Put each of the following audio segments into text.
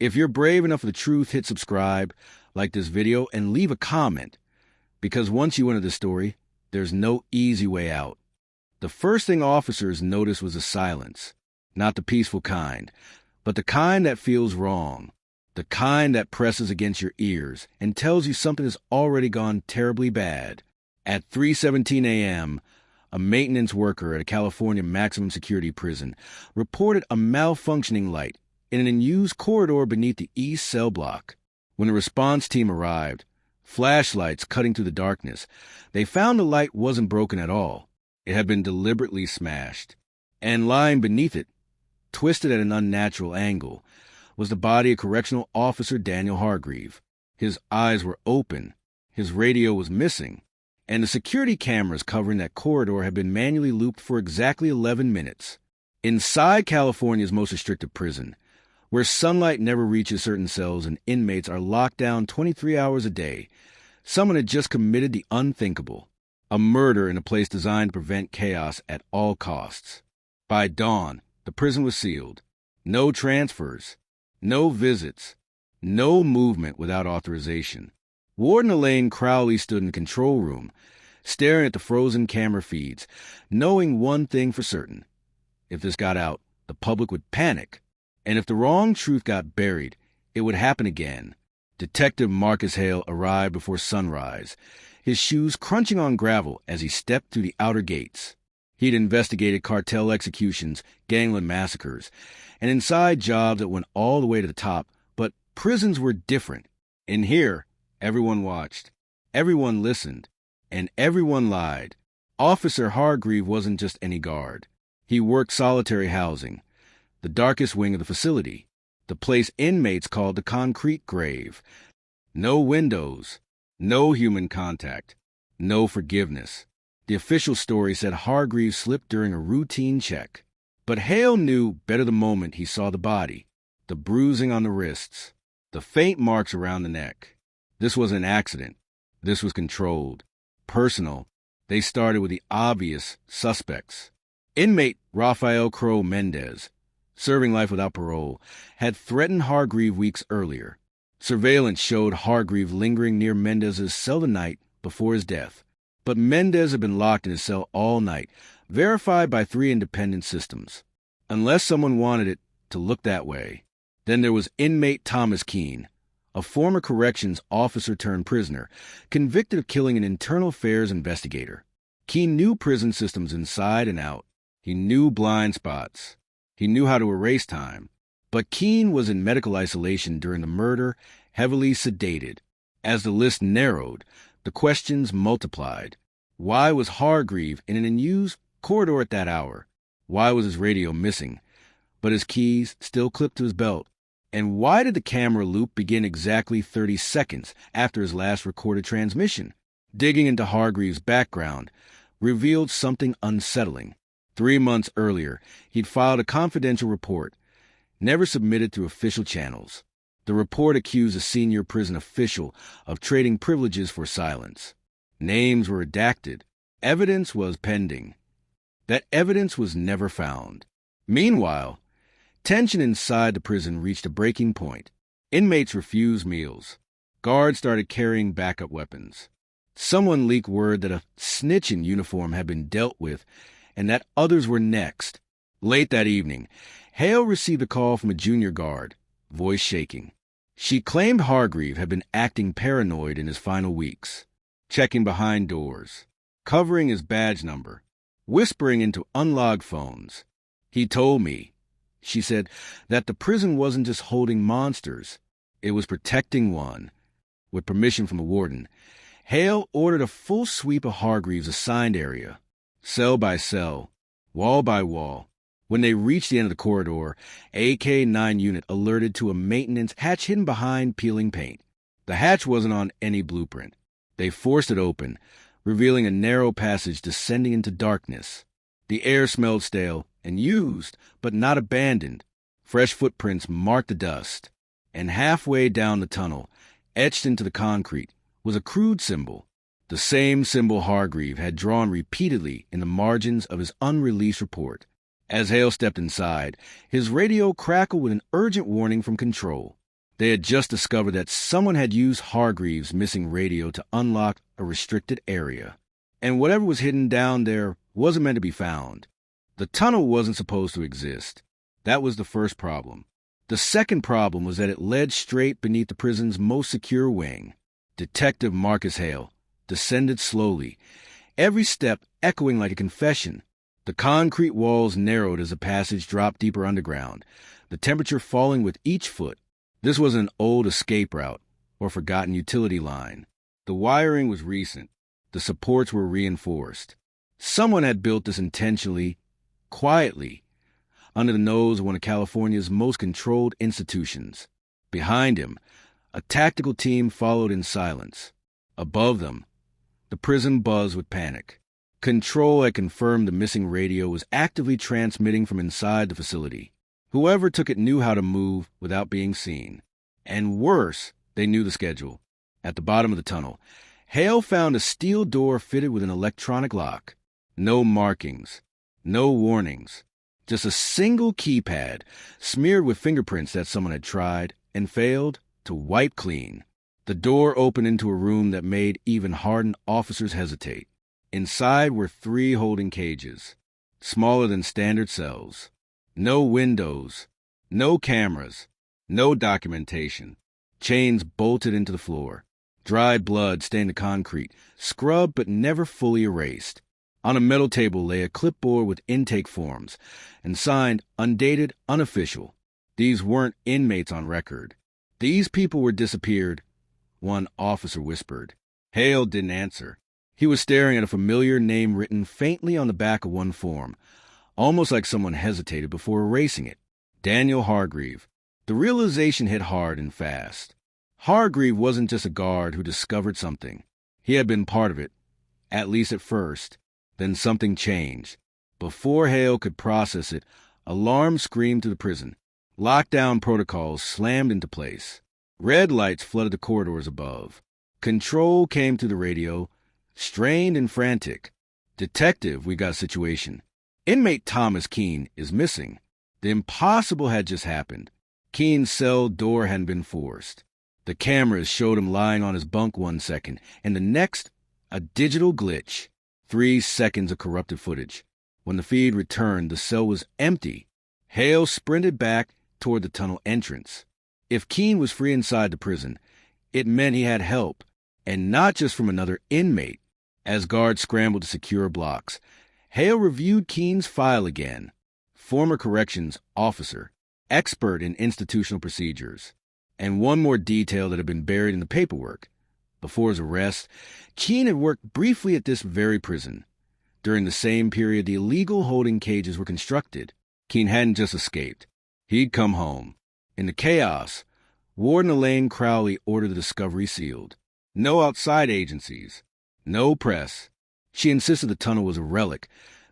If you're brave enough for the truth, hit subscribe, like this video, and leave a comment. Because once you enter the story, there's no easy way out. The first thing officers noticed was the silence. Not the peaceful kind, but the kind that feels wrong. The kind that presses against your ears and tells you something has already gone terribly bad. At 3:17 a.m., a maintenance worker at a California maximum security prison reported a malfunctioning light in an unused corridor beneath the east cell block. When the response team arrived, flashlights cutting through the darkness, they found the light wasn't broken at all. It had been deliberately smashed. And lying beneath it, twisted at an unnatural angle, was the body of correctional officer Daniel Hargreave. His eyes were open, his radio was missing, and the security cameras covering that corridor had been manually looped for exactly 11 minutes. Inside California's most restrictive prison, where sunlight never reaches certain cells and inmates are locked down 23 hours a day, someone had just committed the unthinkable, a murder in a place designed to prevent chaos at all costs. By dawn, the prison was sealed. No transfers, no visits, no movement without authorization. Warden Elaine Crowley stood in the control room, staring at the frozen camera feeds, knowing one thing for certain. If this got out, the public would panic. And if the wrong truth got buried, it would happen again. Detective Marcus Hale arrived before sunrise, his shoes crunching on gravel as he stepped through the outer gates. He'd investigated cartel executions, gangland massacres, and inside jobs that went all the way to the top, but prisons were different. In here, everyone watched, everyone listened, and everyone lied. Officer Hargreave wasn't just any guard. He worked solitary housing, the darkest wing of the facility, the place inmates called the concrete grave. No windows, no human contact, no forgiveness. The official story said Hargreave slipped during a routine check. But Hale knew better the moment he saw the body, the bruising on the wrists, the faint marks around the neck. This wasn't an accident. This was controlled, personal. They started with the obvious suspects. Inmate Rafael Crow Mendez, serving life without parole, had threatened Hargreave weeks earlier. Surveillance showed Hargreave lingering near Mendez's cell the night before his death. But Mendez had been locked in his cell all night, verified by 3 independent systems. Unless someone wanted it to look that way. Then there was inmate Thomas Keene, a former corrections officer turned prisoner, convicted of killing an internal affairs investigator. Keene knew prison systems inside and out. He knew blind spots. He knew how to erase time. But Keene was in medical isolation during the murder, heavily sedated. As the list narrowed, the questions multiplied. Why was Hargreave in an unused corridor at that hour? Why was his radio missing, but his keys still clipped to his belt? And why did the camera loop begin exactly 30 seconds after his last recorded transmission? Digging into Hargreave's background revealed something unsettling. 3 months earlier, he'd filed a confidential report, never submitted through official channels. The report accused a senior prison official of trading privileges for silence. Names were redacted. Evidence was pending. That evidence was never found. Meanwhile, tension inside the prison reached a breaking point. Inmates refused meals. Guards started carrying backup weapons. Someone leaked word that a snitch in uniform had been dealt with and that others were next. Late that evening, Hale received a call from a junior guard, voice shaking. She claimed Hargreave had been acting paranoid in his final weeks, checking behind doors, covering his badge number, whispering into unlogged phones. He told me, she said, that the prison wasn't just holding monsters, it was protecting one. With permission from the warden, Hale ordered a full sweep of Hargreave's assigned area, cell by cell, wall by wall. When they reached the end of the corridor, AK-9 unit alerted to a maintenance hatch hidden behind peeling paint. The hatch wasn't on any blueprint. They forced it open, revealing a narrow passage descending into darkness. The air smelled stale and used, but not abandoned. Fresh footprints marked the dust. And halfway down the tunnel, etched into the concrete, was a crude symbol. The same symbol Hargreave had drawn repeatedly in the margins of his unreleased report. As Hale stepped inside, his radio crackled with an urgent warning from control. They had just discovered that someone had used Hargreaves' missing radio to unlock a restricted area. And whatever was hidden down there wasn't meant to be found. The tunnel wasn't supposed to exist. That was the first problem. The second problem was that it led straight beneath the prison's most secure wing. Detective Marcus Hale descended slowly, every step echoing like a confession. The concrete walls narrowed as the passage dropped deeper underground, the temperature falling with each foot. This was an old escape route or forgotten utility line. The wiring was recent. The supports were reinforced. Someone had built this intentionally, quietly, under the nose of one of California's most controlled institutions. Behind him, a tactical team followed in silence. Above them, the prison buzzed with panic. Control had confirmed the missing radio was actively transmitting from inside the facility. Whoever took it knew how to move without being seen. And worse, they knew the schedule. At the bottom of the tunnel, Hale found a steel door fitted with an electronic lock. No markings, no warnings, just a single keypad smeared with fingerprints that someone had tried and failed to wipe clean. The door opened into a room that made even hardened officers hesitate. Inside were 3 holding cages, smaller than standard cells. No windows, no cameras, no documentation. Chains bolted into the floor. Dried blood stained the concrete, scrubbed but never fully erased. On a metal table lay a clipboard with intake forms, and signed undated, unofficial. These weren't inmates on record. These people were disappeared, one officer whispered. Hale didn't answer. He was staring at a familiar name written faintly on the back of one form, almost like someone hesitated before erasing it. Daniel Hargreave. The realization hit hard and fast. Hargreave wasn't just a guard who discovered something. He had been part of it, at least at first. Then something changed. Before Hale could process it, alarms screamed through the prison. Lockdown protocols slammed into place. Red lights flooded the corridors above. Control came through the radio, strained and frantic. Detective, we got a situation. Inmate Thomas Keene is missing. The impossible had just happened. Keene's cell door hadn't been forced. The cameras showed him lying on his bunk one second, and the next, a digital glitch. 3 seconds of corrupted footage. When the feed returned, the cell was empty. Hale sprinted back toward the tunnel entrance. If Keene was free inside the prison, it meant he had help, and not just from another inmate. As guards scrambled to secure blocks, Hale reviewed Keene's file again. Former corrections officer, expert in institutional procedures. And one more detail that had been buried in the paperwork. Before his arrest, Keene had worked briefly at this very prison. During the same period the illegal holding cages were constructed, Keene hadn't just escaped. He'd come home. In the chaos, Warden Elaine Crowley ordered the discovery sealed. No outside agencies. No press. She insisted the tunnel was a relic,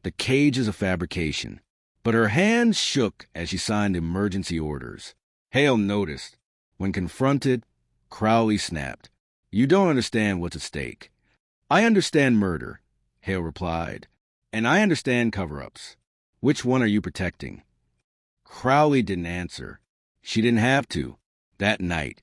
the cages a fabrication. But her hands shook as she signed emergency orders. Hale noticed. When confronted, Crowley snapped. You don't understand what's at stake. I understand murder, Hale replied. And I understand cover-ups. Which one are you protecting? Crowley didn't answer. She didn't have to. That night,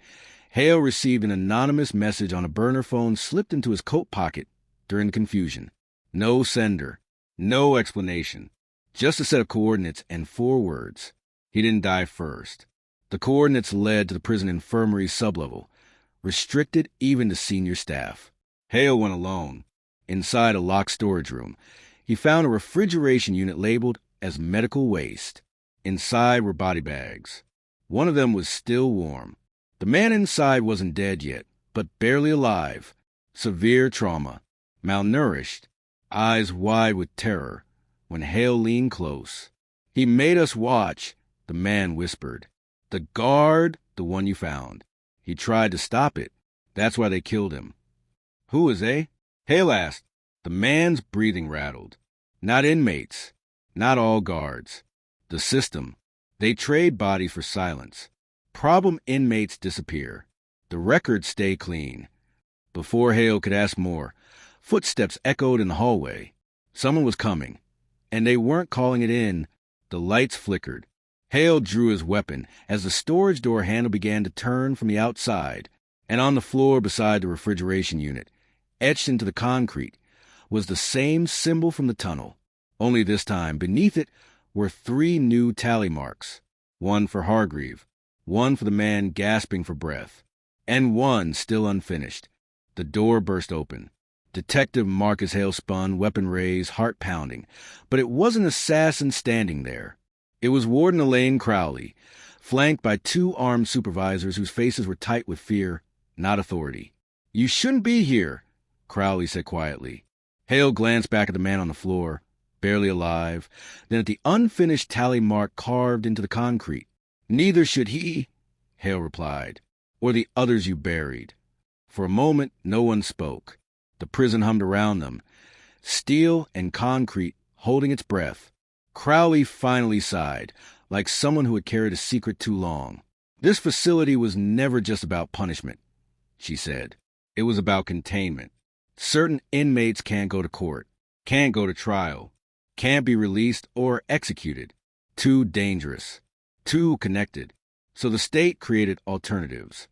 Hale received an anonymous message on a burner phone slipped into his coat pocket during the confusion. No sender. No explanation. Just a set of coordinates and 4 words. He didn't die first. The coordinates led to the prison infirmary sublevel, restricted even to senior staff. Hale went alone. Inside a locked storage room, he found a refrigeration unit labeled as medical waste. Inside were body bags. One of them was still warm. The man inside wasn't dead yet, but barely alive. Severe trauma. Malnourished. Eyes wide with terror. When Hale leaned close. He made us watch, the man whispered. The guard, the one you found. He tried to stop it. That's why they killed him. Who is they? Hale asked. The man's breathing rattled. Not inmates. Not all guards. The system. They trade bodies for silence. Problem inmates disappear. The records stay clean. Before Hale could ask more, footsteps echoed in the hallway. Someone was coming. And they weren't calling it in. The lights flickered. Hale drew his weapon as the storage door handle began to turn from the outside, and on the floor beside the refrigeration unit, etched into the concrete, was the same symbol from the tunnel. Only this time, beneath it, were 3 new tally marks. One for Hargreave, one for the man gasping for breath, and one still unfinished. The door burst open. Detective Marcus Hale spun, weapon raised, heart pounding. But it wasn't an assassin standing there. It was Warden Elaine Crowley, flanked by 2 armed supervisors whose faces were tight with fear, not authority. "You shouldn't be here," Crowley said quietly. Hale glanced back at the man on the floor, barely alive, then at the unfinished tally mark carved into the concrete. "Neither should he," Hale replied, "or the others you buried." For a moment, no one spoke. The prison hummed around them, steel and concrete holding its breath. Crowley finally sighed, like someone who had carried a secret too long. "This facility was never just about punishment," she said. "It was about containment. Certain inmates can't go to court, can't go to trial, can't be released or executed. Too dangerous, too connected. So the state created alternatives."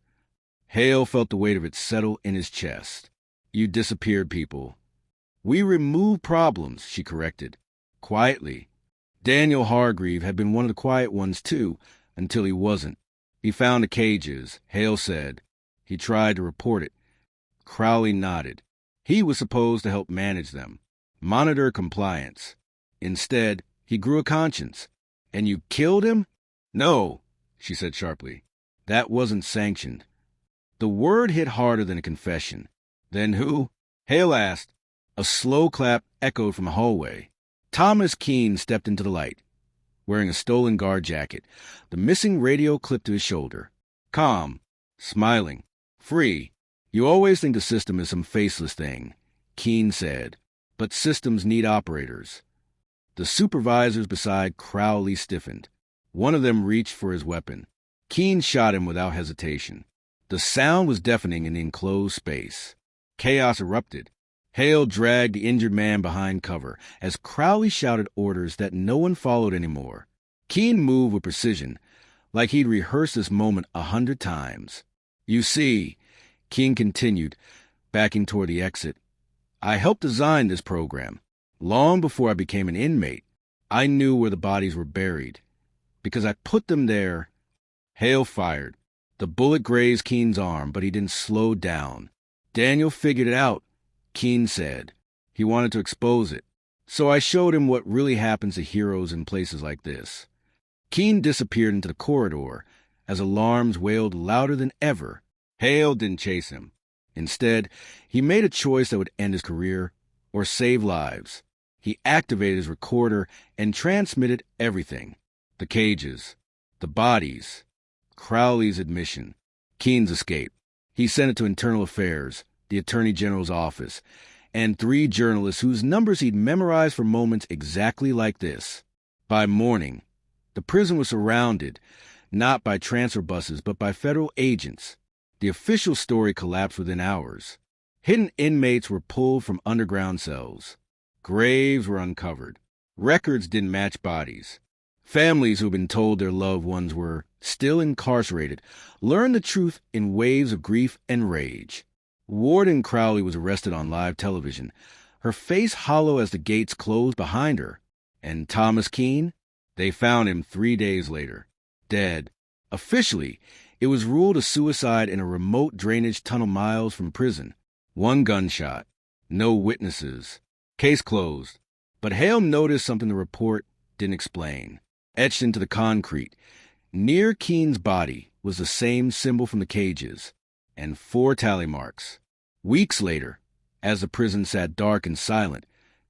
Hale felt the weight of it settle in his chest. "You disappeared people." "We removed problems," she corrected, quietly. Daniel Hargreave had been one of the quiet ones, too, until he wasn't. "He found the cages," Hale said. "He tried to report it." Crowley nodded. He was supposed to help manage them, monitor compliance. Instead, he grew a conscience. "And you killed him?" "No," she said sharply. "That wasn't sanctioned." The word hit harder than a confession. "Then who?" Hale asked. A slow clap echoed from the hallway. Thomas Keene stepped into the light, wearing a stolen guard jacket, the missing radio clipped to his shoulder. Calm, smiling, free. "You always think the system is some faceless thing," Keene said, "but systems need operators." The supervisors beside Crowley stiffened. One of them reached for his weapon. Keene shot him without hesitation. The sound was deafening in the enclosed space. Chaos erupted. Hale dragged the injured man behind cover as Crowley shouted orders that no one followed anymore. Keene moved with precision, like he'd rehearsed this moment 100 times. "You see," Keene continued, backing toward the exit, "I helped design this program. Long before I became an inmate, I knew where the bodies were buried. Because I put them there." Hale fired. The bullet grazed Keene's arm, but he didn't slow down. "Daniel figured it out," Keene said. "He wanted to expose it. So I showed him what really happens to heroes in places like this." Keene disappeared into the corridor as alarms wailed louder than ever. Hale didn't chase him. Instead, he made a choice that would end his career or save lives. He activated his recorder and transmitted everything. The cages, the bodies, Crowley's admission, Keene's escape. He sent it to Internal Affairs, the Attorney General's office, and 3 journalists whose numbers he'd memorized for moments exactly like this. By morning, the prison was surrounded, not by transfer buses, but by federal agents. The official story collapsed within hours. Hidden inmates were pulled from underground cells. Graves were uncovered. Records didn't match bodies. Families who'd been told their loved ones were still incarcerated learned the truth in waves of grief and rage. Warden Crowley was arrested on live television, her face hollow as the gates closed behind her. And Thomas Keene? They found him 3 days later, dead. Officially, it was ruled a suicide in a remote drainage tunnel miles from prison. 1 gunshot. No witnesses. Case closed. But Hale noticed something the report didn't explain. Etched into the concrete, near Keene's body, was the same symbol from the cages, and 4 tally marks. Weeks later, as the prison sat dark and silent,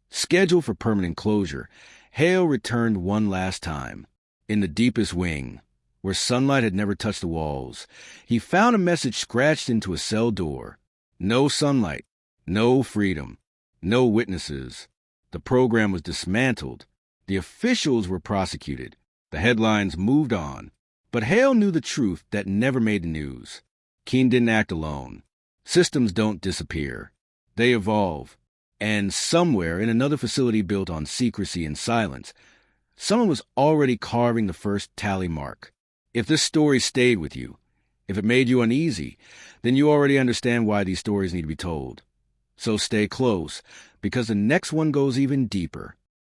scheduled for permanent closure, Hale returned one last time. In the deepest wing, where sunlight had never touched the walls, he found a message scratched into a cell door. No sunlight, no freedom, no witnesses. The program was dismantled. The officials were prosecuted. The headlines moved on. But Hale knew the truth that never made the news. Keene didn't act alone. Systems don't disappear. They evolve. And somewhere in another facility built on secrecy and silence, Someone was already carving the first tally mark. If this story stayed with you, if it made you uneasy, then you already understand why these stories need to be told. So stay close, because the next one goes even deeper.